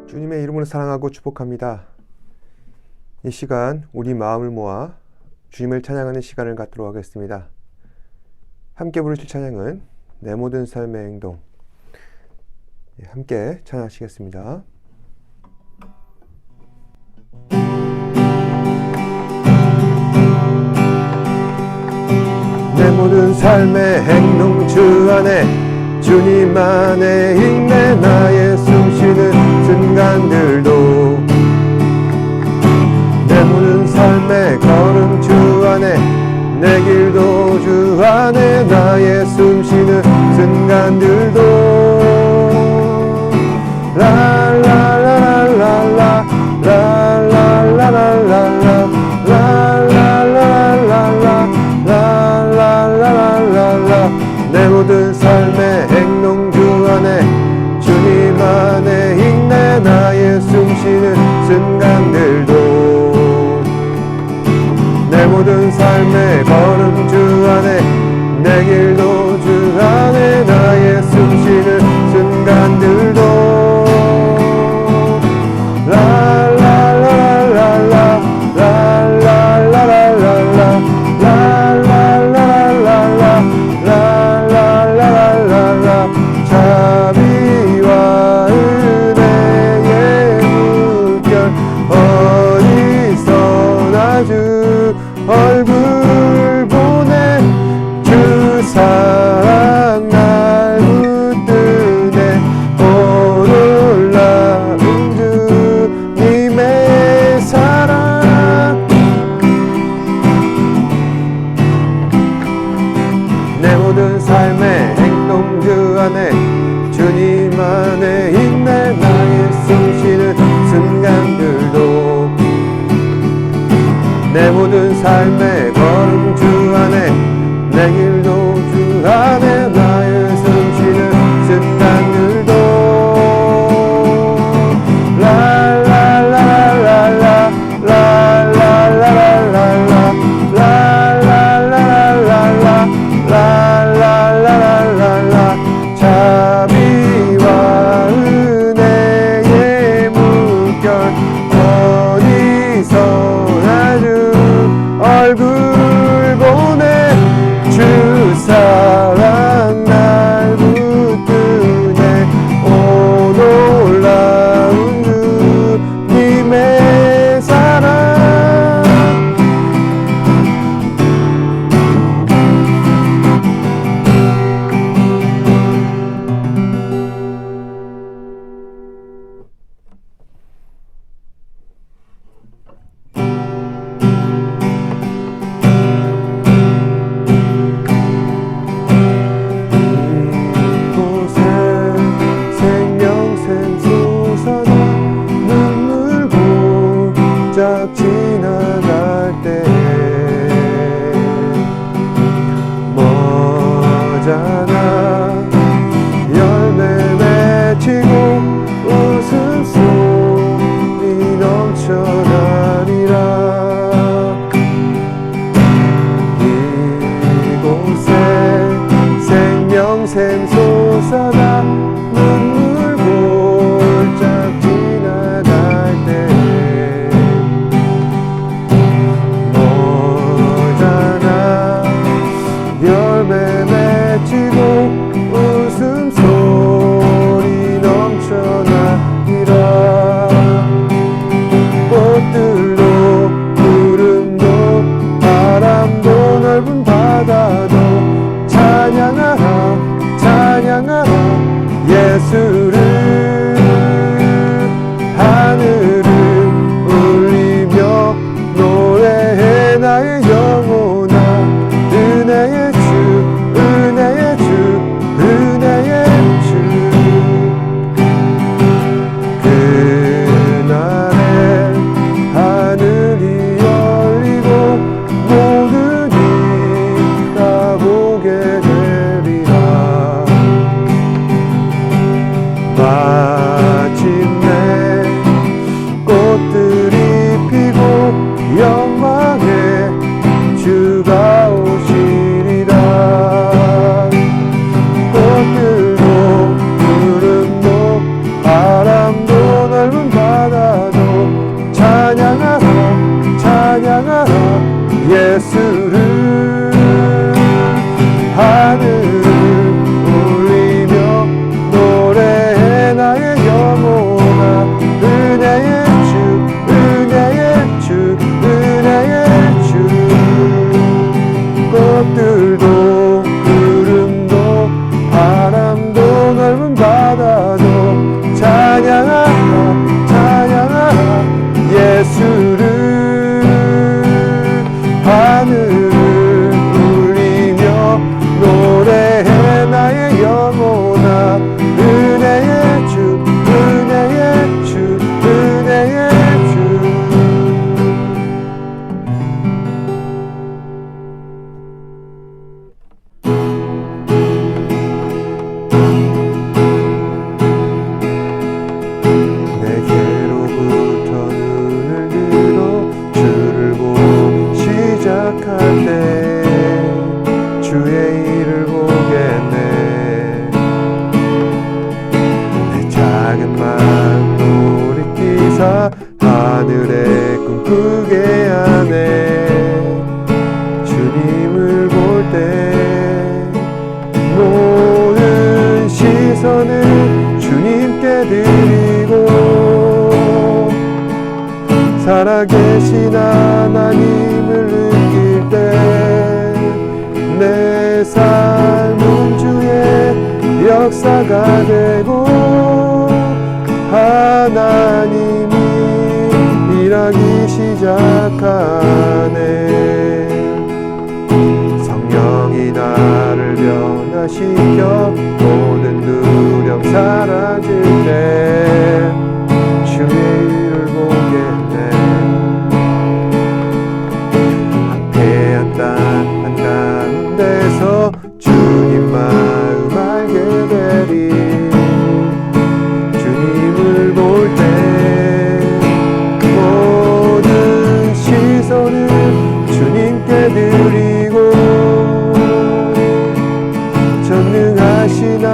주님의 이름으로 사랑하고 축복합니다. 이 시간 우리 마음을 모아 주님을 찬양하는 시간을 갖도록 하겠습니다. 함께 부르실 찬양은 내 모든 삶의 행동. 함께 찬양하시겠습니다. 내 모든 삶의 행동 주 안에 주님 안에 있네. 나의 숨쉬는 순간들도 내 모든 삶의 걸음 주 안에 내 길도 주 안에 나의 숨쉬는 순간들도 라라라라라라 라라라라라라 라라라라라라 내 모든 삶의 행동 주 안에 주님 안에 있네. 나의 숨쉬는 순간들도 내 모든 삶의 걸음 주 안에 내 길도 주 안에 나의 숨쉬는 순간들도 라라라라라라 라라라라라라 라라라라라라 라라라라라라 자비와 은혜의 물결 어디서나 주 얼굴 보내 주 사랑 날 붙드네. 오 놀라운 주님의 사랑 내 모든 삶의 행동 주 안에 주님 안에 있네. 나의 숨쉬는 순간들도 내 모든 삶의 걸음 주 안에 내 길도 주 안에 나의 숨쉬는 순간들도 라라라라라라 라라라라라라 라라라라라라 라라라라라라 자비와 은혜의 물결 어디서나 주 얼굴 보내 주 사랑 날 붙드네. 오 놀라운 주님의 사랑 지나갈 때 머잖아 열매 맺히고 웃음소리 넘쳐나리라. 이곳에 생명샘 솟아나 눈물 골짝 지나갈 때 열매 맺히고 웃음소리 넘쳐나리라. 꽃들도 구름도 바람도 넓은 바다도 찬양하라 찬양하라 예수를. 하늘을 울리며 노래해 나의 영혼아. 은혜의 주 은혜의 주 은혜의 주. 그날에 하늘이 열리고 모든 이 다 보게 되리라. 받아도 찬양하라 찬양하라 예수를 하늘을 울리며 노래해 나의 영혼아 은혜의 주 은혜의 주 은혜의 주 내게로부터 눈을 들어 주를 보기 시작할 때 주의 일을 보겠네 내 작은 마음 돌이키사 하늘에 꿈꾸게 하네 주님을 볼 때 모든 시선을 주님께 드리고 살아계신 하나님을 느낄 때 내 삶은 주의 역사가 되고 하나님이 일하기 시작하네 성령이 나를 변화시켜 모든 두려움 사라질 때 주의 일을 보겠네 황폐한 땅 한가운데서 주님 마음 알게 되리 주님을 볼 때 모든 시선을 주님께 드리고 전능하신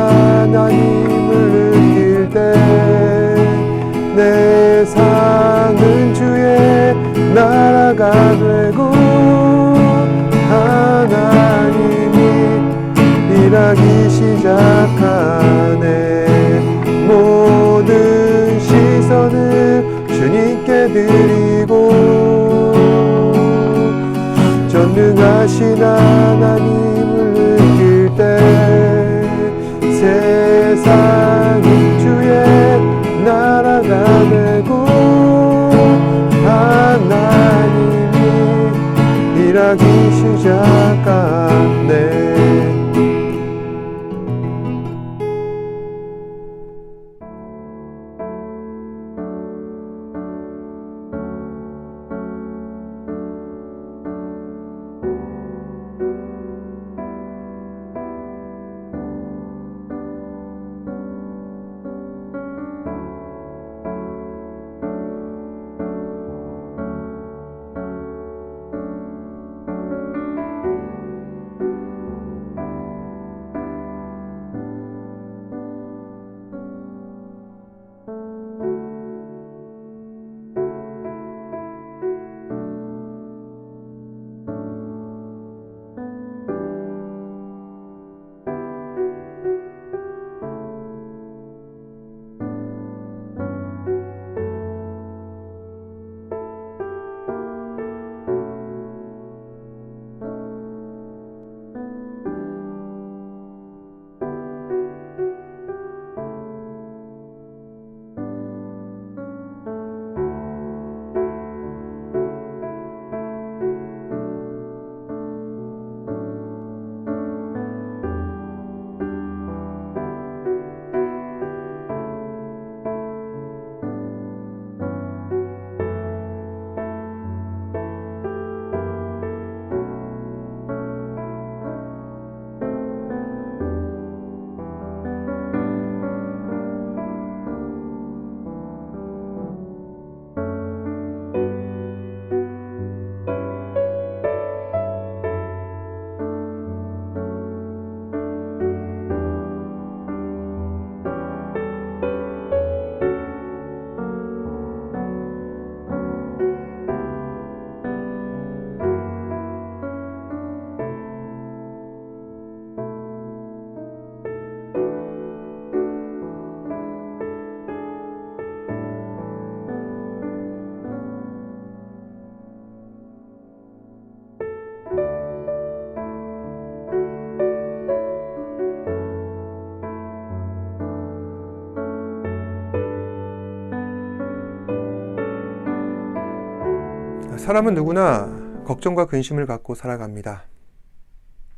사람은 누구나 걱정과 근심을 갖고 살아갑니다.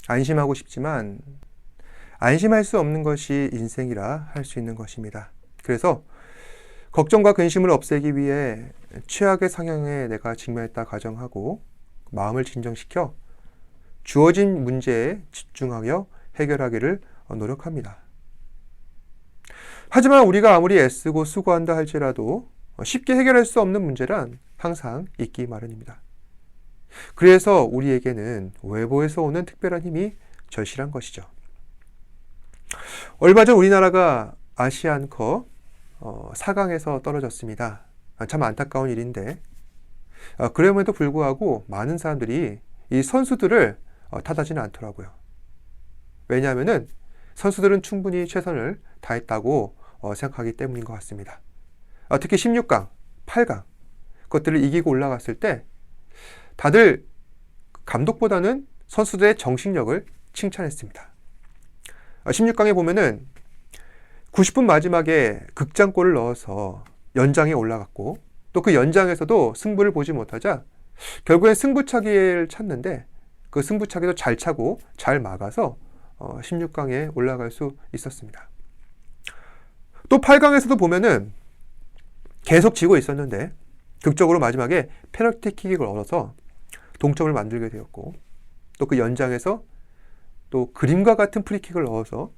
안심하고 싶지만 안심할 수 없는 것이 인생이라 할 수 있는 것입니다. 그래서 걱정과 근심을 없애기 위해 최악의 상황에 내가 직면했다 가정하고 마음을 진정시켜 주어진 문제에 집중하여 해결하기를 노력합니다. 하지만 우리가 아무리 애쓰고 수고한다 할지라도 쉽게 해결할 수 없는 문제란 항상 있기 마련입니다. 그래서 우리에게는 외부에서 오는 특별한 힘이 절실한 것이죠. 얼마 전 우리나라가 아시안컵 4강에서 떨어졌습니다. 참 안타까운 일인데 그럼에도 불구하고 많은 사람들이 이 선수들을 탓하지는 않더라고요. 왜냐하면 선수들은 충분히 최선을 다했다고 생각하기 때문인 것 같습니다. 특히 16강, 8강 그것들을 이기고 올라갔을 때 다들 감독보다는 선수들의 정신력을 칭찬했습니다. 16강에 보면은 90분 마지막에 극장골을 넣어서 연장에 올라갔고 또 그 연장에서도 승부를 보지 못하자 결국엔 승부차기를 찾는데 그 승부차기도 잘 차고 잘 막아서 16강에 올라갈 수 있었습니다. 또 8강에서도 보면은 계속 지고 있었는데 극적으로 마지막에 페널티킥을 얻어서 동점을 만들게 되었고 또 그 연장에서 또 그림과 같은 프리킥을 넣어서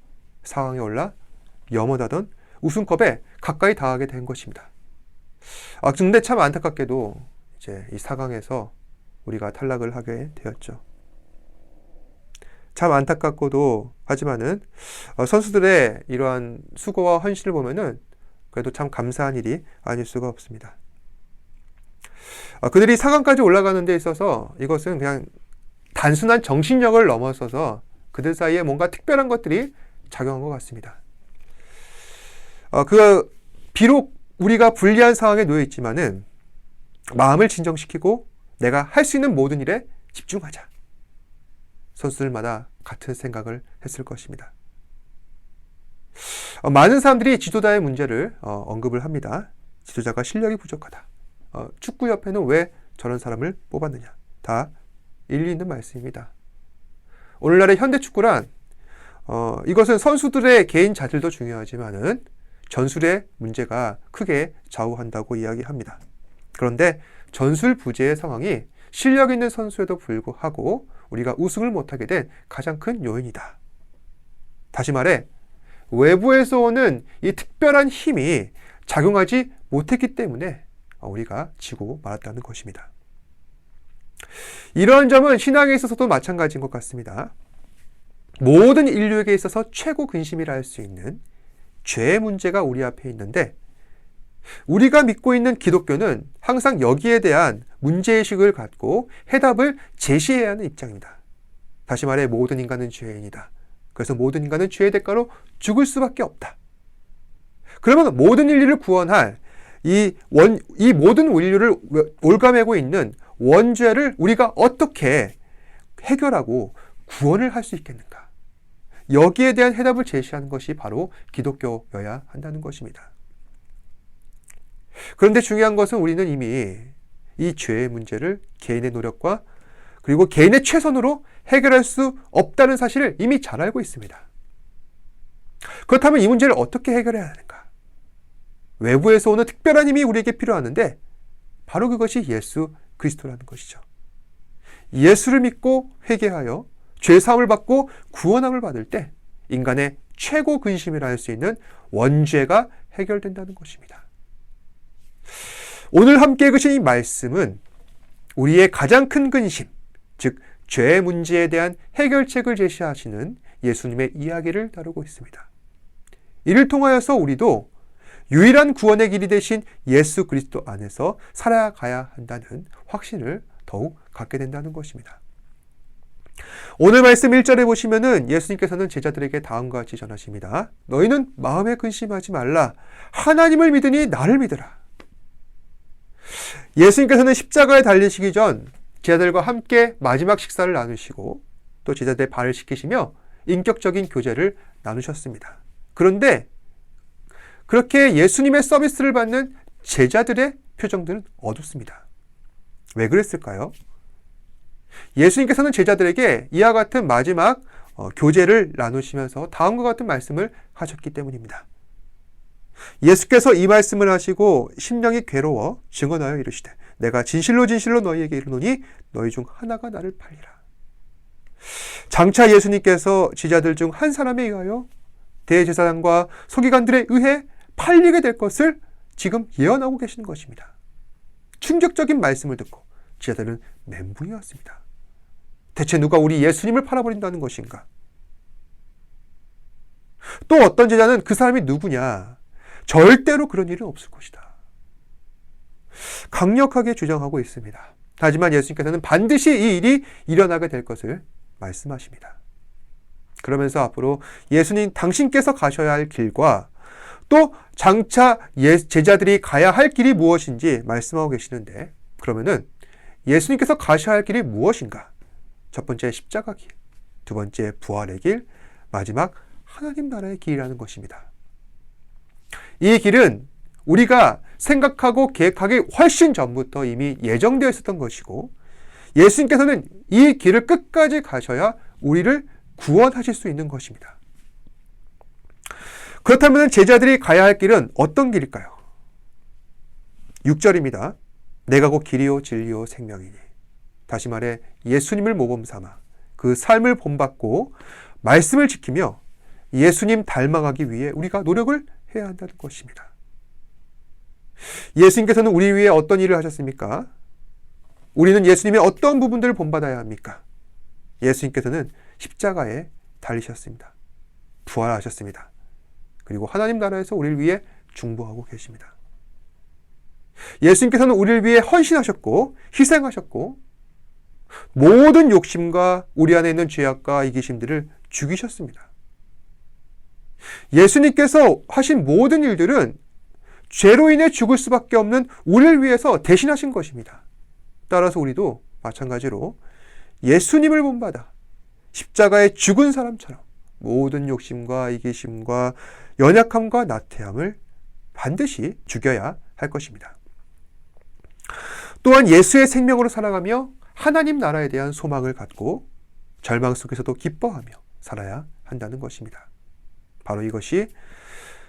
상황에 올라 염원하던 우승컵에 가까이 닿게 된 것입니다. 근데 참 안타깝게도 이제 이 4강에서 우리가 탈락을 하게 되었죠. 참 안타깝고도 하지만은 선수들의 이러한 수고와 헌신을 보면은 그래도 참 감사한 일이 아닐 수가 없습니다. 그들이 4강까지 올라가는 데 있어서 이것은 그냥 단순한 정신력을 넘어서서 그들 사이에 뭔가 특별한 것들이 작용한 것 같습니다. 비록 우리가 불리한 상황에 놓여 있지만은 마음을 진정시키고 내가 할 수 있는 모든 일에 집중하자. 선수들마다 같은 생각을 했을 것입니다. 많은 사람들이 지도자의 문제를 언급을 합니다. 지도자가 실력이 부족하다. 축구협회는 왜 저런 사람을 뽑았느냐. 다 일리 있는 말씀입니다. 오늘날의 현대축구란 이것은 선수들의 개인 자질도 중요하지만은 전술의 문제가 크게 좌우한다고 이야기합니다. 그런데 전술 부재의 상황이 실력 있는 선수에도 불구하고 우리가 우승을 못하게 된 가장 큰 요인이다. 다시 말해 외부에서 오는 이 특별한 힘이 작용하지 못했기 때문에 우리가 지고 말았다는 것입니다. 이러한 점은 신앙에 있어서도 마찬가지인 것 같습니다. 모든 인류에게 있어서 최고 근심이라 할 수 있는 죄의 문제가 우리 앞에 있는데 우리가 믿고 있는 기독교는 항상 여기에 대한 문제의식을 갖고 해답을 제시해야 하는 입장입니다. 다시 말해 모든 인간은 죄인이다. 그래서 모든 인간은 죄의 대가로 죽을 수밖에 없다. 그러면 모든 인류를 구원할 이 모든 인류를 올가매고 있는 원죄를 우리가 어떻게 해결하고 구원을 할 수 있겠는가? 여기에 대한 해답을 제시하는 것이 바로 기독교여야 한다는 것입니다. 그런데 중요한 것은 우리는 이미 이 죄의 문제를 개인의 노력과 그리고 개인의 최선으로 해결할 수 없다는 사실을 이미 잘 알고 있습니다. 그렇다면 이 문제를 어떻게 해결해야 하는가? 외부에서 오는 특별한 힘이 우리에게 필요하는데 바로 그것이 예수 그리스도라는 것이죠. 예수를 믿고 회개하여 죄사함을 받고 구원함을 받을 때 인간의 최고 근심이라 할 수 있는 원죄가 해결된다는 것입니다. 오늘 함께 읽으신 이 말씀은 우리의 가장 큰 근심, 즉 죄의 문제에 대한 해결책을 제시하시는 예수님의 이야기를 다루고 있습니다. 이를 통하여서 우리도 유일한 구원의 길이 되신 예수 그리스도 안에서 살아가야 한다는 확신을 더욱 갖게 된다는 것입니다. 오늘 말씀 1절에 보시면은 예수님께서는 제자들에게 다음과 같이 전하십니다. 너희는 마음에 근심하지 말라. 하나님을 믿으니 나를 믿으라. 예수님께서는 십자가에 달리시기 전 제자들과 함께 마지막 식사를 나누시고 또 제자들의 발을 씻기시며 인격적인 교제를 나누셨습니다. 그런데 그렇게 예수님의 서비스를 받는 제자들의 표정들은 어둡습니다. 왜 그랬을까요? 예수님께서는 제자들에게 이와 같은 마지막 교제를 나누시면서 다음과 같은 말씀을 하셨기 때문입니다. 예수께서 이 말씀을 하시고 심령이 괴로워 증언하여 이르시되 내가 진실로 진실로 너희에게 이르노니 너희 중 하나가 나를 팔리라. 장차 예수님께서 제자들 중 한 사람에 의하여 대제사장과 서기관들에 의해 팔리게 될 것을 지금 예언하고 계시는 것입니다. 충격적인 말씀을 듣고 제자들은 멘붕이었습니다. 대체 누가 우리 예수님을 팔아버린다는 것인가? 또 어떤 제자는 그 사람이 누구냐? 절대로 그런 일은 없을 것이다. 강력하게 주장하고 있습니다. 하지만 예수님께서는 반드시 이 일이 일어나게 될 것을 말씀하십니다. 그러면서 앞으로 예수님 당신께서 가셔야 할 길과 또 장차 제자들이 가야 할 길이 무엇인지 말씀하고 계시는데, 그러면은 예수님께서 가셔야 할 길이 무엇인가? 첫 번째 십자가 길, 두 번째 부활의 길, 마지막 하나님 나라의 길이라는 것입니다. 이 길은 우리가 생각하고 계획하기 훨씬 전부터 이미 예정되어 있었던 것이고, 예수님께서는 이 길을 끝까지 가셔야 우리를 구원하실 수 있는 것입니다. 그렇다면 제자들이 가야 할 길은 어떤 길일까요? 6절입니다. 내가 곧 길이요 진리요 생명이니. 다시 말해 예수님을 모범 삼아 그 삶을 본받고 말씀을 지키며 예수님 닮아가기 위해 우리가 노력을 해야 한다는 것입니다. 예수님께서는 우리 위해 어떤 일을 하셨습니까? 우리는 예수님의 어떤 부분들을 본받아야 합니까? 예수님께서는 십자가에 달리셨습니다. 부활하셨습니다. 그리고 하나님 나라에서 우리를 위해 중보하고 계십니다. 예수님께서는 우리를 위해 헌신하셨고 희생하셨고 모든 욕심과 우리 안에 있는 죄악과 이기심들을 죽이셨습니다. 예수님께서 하신 모든 일들은 죄로 인해 죽을 수밖에 없는 우리를 위해서 대신하신 것입니다. 따라서 우리도 마찬가지로 예수님을 본받아 십자가에 죽은 사람처럼 모든 욕심과 이기심과 연약함과 나태함을 반드시 죽여야 할 것입니다. 또한 예수의 생명으로 살아가며 하나님 나라에 대한 소망을 갖고 절망 속에서도 기뻐하며 살아야 한다는 것입니다. 바로 이것이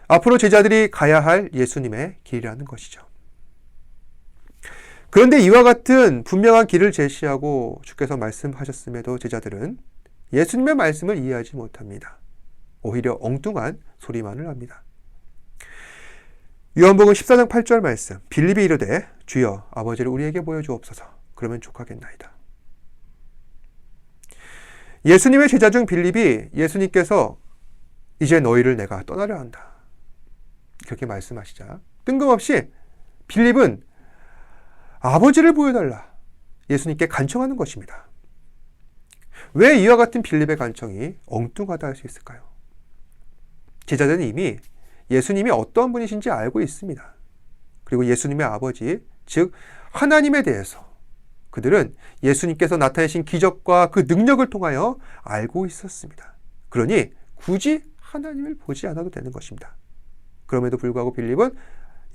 앞으로 제자들이 가야 할 예수님의 길이라는 것이죠. 그런데 이와 같은 분명한 길을 제시하고 주께서 말씀하셨음에도 제자들은 예수님의 말씀을 이해하지 못합니다. 오히려 엉뚱한 소리만을 합니다. 요한복음 14장 8절 말씀, 빌립이 이르되 주여 아버지를 우리에게 보여주옵소서. 그러면 족하겠나이다. 예수님의 제자 중 빌립이 예수님께서 이제 너희를 내가 떠나려 한다, 그렇게 말씀하시자 뜬금없이 빌립은 아버지를 보여달라 예수님께 간청하는 것입니다. 왜 이와 같은 빌립의 간청이 엉뚱하다 할 수 있을까요? 제자들은 이미 예수님이 어떤 분이신지 알고 있습니다. 그리고 예수님의 아버지, 즉 하나님에 대해서 그들은 예수님께서 나타내신 기적과 그 능력을 통하여 알고 있었습니다. 그러니 굳이 하나님을 보지 않아도 되는 것입니다. 그럼에도 불구하고 빌립은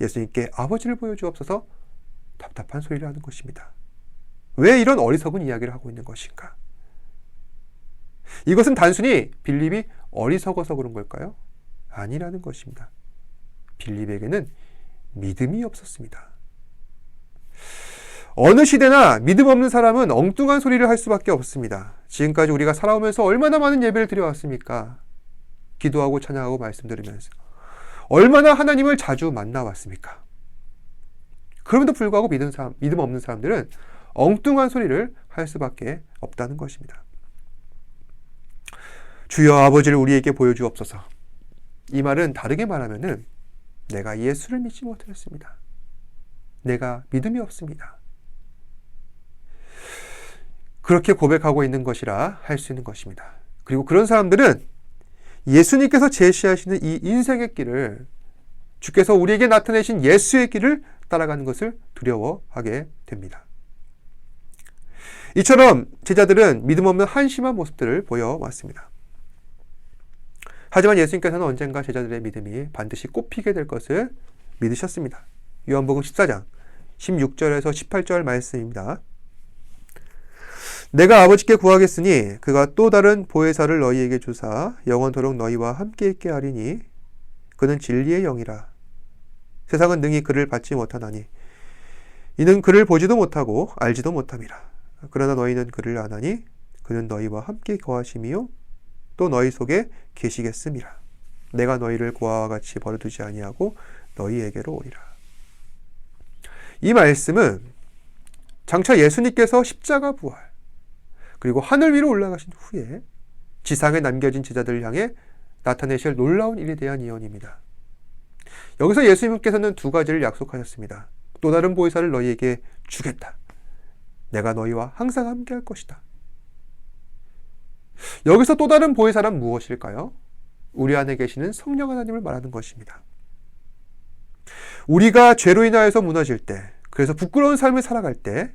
예수님께 아버지를 보여주옵소서 답답한 소리를 하는 것입니다. 왜 이런 어리석은 이야기를 하고 있는 것인가? 이것은 단순히 빌립이 어리석어서 그런 걸까요? 아니라는 것입니다. 빌립에게는 믿음이 없었습니다. 어느 시대나 믿음 없는 사람은 엉뚱한 소리를 할 수밖에 없습니다. 지금까지 우리가 살아오면서 얼마나 많은 예배를 드려왔습니까? 기도하고 찬양하고 말씀 들으면서 얼마나 하나님을 자주 만나왔습니까? 그럼에도 불구하고 믿음 없는 사람들은 엉뚱한 소리를 할 수밖에 없다는 것입니다. 주여 아버지를 우리에게 보여주옵소서. 이 말은 다르게 말하면은 내가 예수를 믿지 못했습니다. 내가 믿음이 없습니다. 그렇게 고백하고 있는 것이라 할 수 있는 것입니다. 그리고 그런 사람들은 예수님께서 제시하시는 이 인생의 길을, 주께서 우리에게 나타내신 예수의 길을 따라가는 것을 두려워하게 됩니다. 이처럼 제자들은 믿음 없는 한심한 모습들을 보여왔습니다. 하지만 예수님께서는 언젠가 제자들의 믿음이 반드시 꽃피게 될 것을 믿으셨습니다. 요한복음 14장 16절에서 18절 말씀입니다. 내가 아버지께 구하겠으니 그가 또 다른 보혜사를 너희에게 주사 영원토록 너희와 함께 있게 하리니 그는 진리의 영이라. 세상은 능히 그를 받지 못하나니 이는 그를 보지도 못하고 알지도 못함이라. 그러나 너희는 그를 아나니 그는 너희와 함께 거하심이요 또 너희 속에 계시겠음이라. 내가 너희를 고아와 같이 버려두지 아니하고 너희에게로 오리라. 이 말씀은 장차 예수님께서 십자가 부활 그리고 하늘 위로 올라가신 후에 지상에 남겨진 제자들을 향해 나타내실 놀라운 일에 대한 예언입니다. 여기서 예수님께서는 두 가지를 약속하셨습니다. 또 다른 보혜사를 너희에게 주겠다. 내가 너희와 항상 함께 할 것이다. 여기서 또 다른 보혜사란 무엇일까요? 우리 안에 계시는 성령 하나님을 말하는 것입니다. 우리가 죄로 인하여서 무너질 때, 그래서 부끄러운 삶을 살아갈 때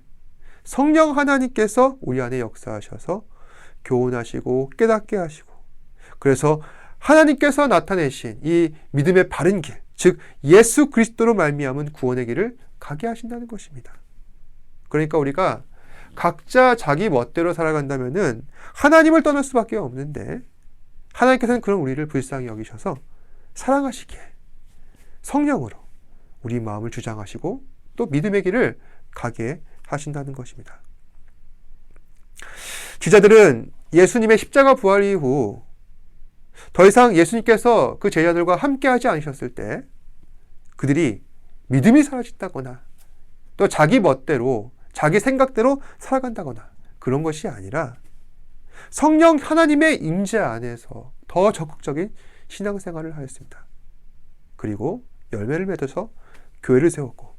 성령 하나님께서 우리 안에 역사하셔서 교훈하시고 깨닫게 하시고, 그래서 하나님께서 나타내신 이 믿음의 바른 길, 즉 예수 그리스도로 말미암은 구원의 길을 가게 하신다는 것입니다. 그러니까 우리가 각자 자기 멋대로 살아간다면은 하나님을 떠날 수밖에 없는데, 하나님께서는 그런 우리를 불쌍히 여기셔서 사랑하시기에 성령으로 우리 마음을 주장하시고 또 믿음의 길을 가게 하신다는 것입니다. 제자들은 예수님의 십자가 부활 이후 더 이상 예수님께서 그 제자들과 함께하지 않으셨을 때 그들이 믿음이 사라졌다거나 또 자기 멋대로 자기 생각대로 살아간다거나 그런 것이 아니라 성령 하나님의 임재 안에서 더 적극적인 신앙생활을 하였습니다. 그리고 열매를 맺어서 교회를 세웠고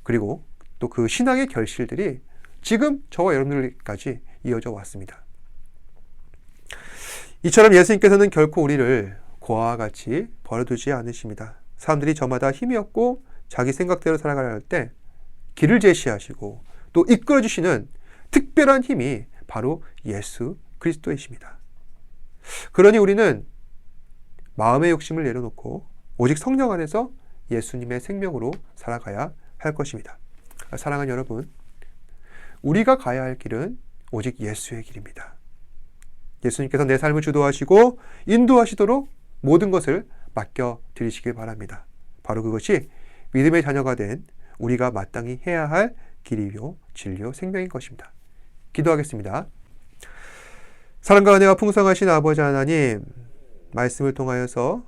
그리고 또 그 신앙의 결실들이 지금 저와 여러분들까지 이어져 왔습니다. 이처럼 예수님께서는 결코 우리를 고아와 같이 버려두지 않으십니다. 사람들이 저마다 힘이 없고 자기 생각대로 살아가려 할 때 길을 제시하시고 또 이끌어주시는 특별한 힘이 바로 예수 그리스도이십니다. 그러니 우리는 마음의 욕심을 내려놓고 오직 성령 안에서 예수님의 생명으로 살아가야 할 것입니다. 사랑하는 여러분, 우리가 가야 할 길은 오직 예수의 길입니다. 예수님께서 내 삶을 주도하시고 인도하시도록 모든 것을 맡겨드리시길 바랍니다. 바로 그것이 믿음의 자녀가 된 우리가 마땅히 해야 할 길이요 진리요 생명인 것입니다. 기도하겠습니다. 사랑과 은혜가 풍성하신 아버지 하나님, 말씀을 통하여서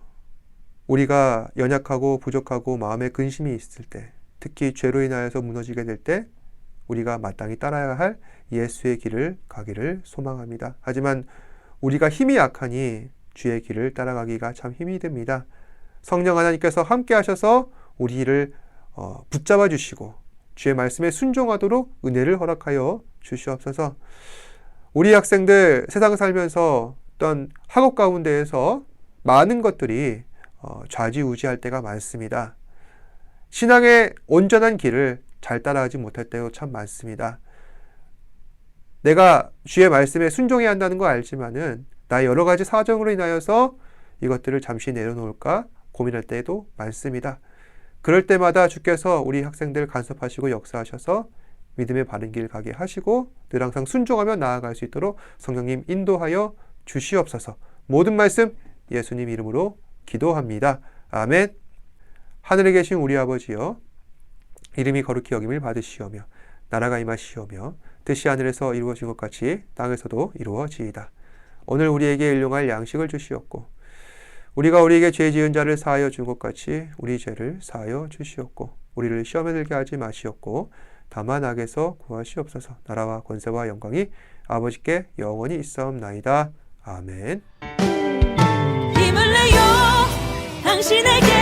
우리가 연약하고 부족하고 마음에 근심이 있을 때, 특히 죄로 인하여서 무너지게 될 때 우리가 마땅히 따라야 할 예수의 길을 가기를 소망합니다. 하지만 우리가 힘이 약하니 주의 길을 따라가기가 참 힘이 듭니다. 성령 하나님께서 함께 하셔서 우리를 붙잡아 주시고 주의 말씀에 순종하도록 은혜를 허락하여 주시옵소서. 우리 학생들 세상 살면서 어떤 학업 가운데에서 많은 것들이 좌지우지할 때가 많습니다. 신앙의 온전한 길을 잘 따라가지 못할 때도 참 많습니다. 내가 주의 말씀에 순종해야 한다는 거 알지만은 나의 여러 가지 사정으로 인하여서 이것들을 잠시 내려놓을까 고민할 때도 많습니다. 그럴 때마다 주께서 우리 학생들 간섭하시고 역사하셔서 믿음의 바른 길 가게 하시고 늘 항상 순종하며 나아갈 수 있도록 성령님 인도하여 주시옵소서. 모든 말씀 예수님 이름으로 기도합니다. 아멘. 하늘에 계신 우리 아버지여, 이름이 거룩히 여김을 받으시오며 나라가 임하시오며 뜻이 하늘에서 이루어진 것 같이 땅에서도 이루어지이다. 오늘 우리에게 일용할 양식을 주시옵고 우리가 우리에게 죄 지은 자를 사하여 준 것 같이 우리 죄를 사하여 주시옵고 우리를 시험에 들게 하지 마시옵고 다만 악에서 구하시옵소서. 나라와 권세와 영광이 아버지께 영원히 있사옵나이다. 아멘. 힘을 내요 당신에게